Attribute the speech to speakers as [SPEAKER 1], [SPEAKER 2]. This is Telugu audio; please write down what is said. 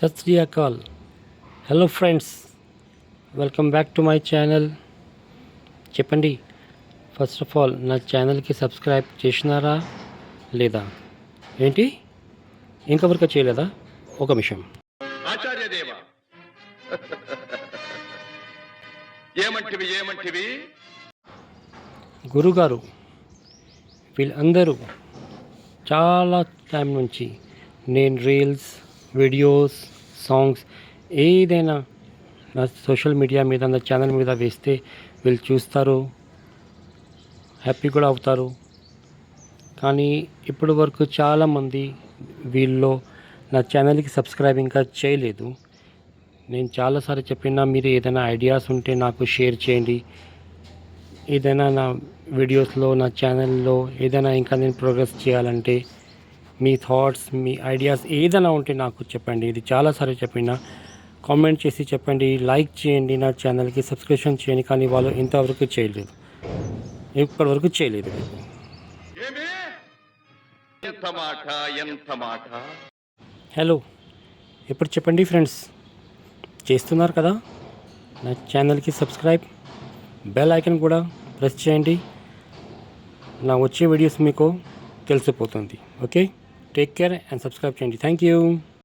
[SPEAKER 1] సత్ Sri Akal. Hello friends, welcome back to my channel. చెప్పండి, ఫస్ట్ ఆఫ్ ఆల్ నా ఛానల్కి సబ్స్క్రైబ్ చేసినారా లేదా? ఏంటి ఇంకొకరికి చేయలేదా? ఒక నిమిషం.
[SPEAKER 2] ఆచార్యదేవ ఏమంటివి
[SPEAKER 1] గురుగారు, వీళ్ళందరూ చాలా టైం నుంచి నేను రీల్స్, వీడియోస్, సాంగ్స్ ఏదైనా నా సోషల్ మీడియా మీద, నా ఛానల్ మీద వేస్తే వీళ్ళు చూస్తారు, హ్యాపీ కూడా అవుతారు. కానీ ఇప్పటి వరకు చాలామంది వీళ్ళు నా ఛానల్కి సబ్స్క్రైబ్ ఇంకా చేయలేదు. నేను చాలాసార్లు చెప్పినా, మీరు ఏదైనా ఐడియాస్ ఉంటే నాకు షేర్ చేయండి. ఏదైనా నా వీడియోస్లో, నా ఛానల్లో ఏదైనా ఇంకా నేను ప్రోగ్రెస్ చేయాలంటే మీ థాట్స్, మీ ఐడియాస్ ఏదైనా ఉంటే నాకు చెప్పండి. ఇది చాలాసార్లు చెప్పినా, కామెంట్ చేసి చెప్పండి, లైక్ చేయండి, నా ఛానల్కి సబ్స్క్రిప్షన్ చేయండి. కానీ వాళ్ళు ఇంతవరకు చేయలేదు, ఇప్పటివరకు చేయలేదు. హలో, ఇప్పుడు చెప్పండి ఫ్రెండ్స్, చేస్తున్నారు కదా? నా ఛానల్కి సబ్స్క్రైబ్, బెల్ ఐకాన్ కూడా ప్రెస్ చేయండి. నా వచ్చే వీడియోస్ మీకు తెలిసిపోతుంది. Okay, take care and subscribe చేయండి. Thank you.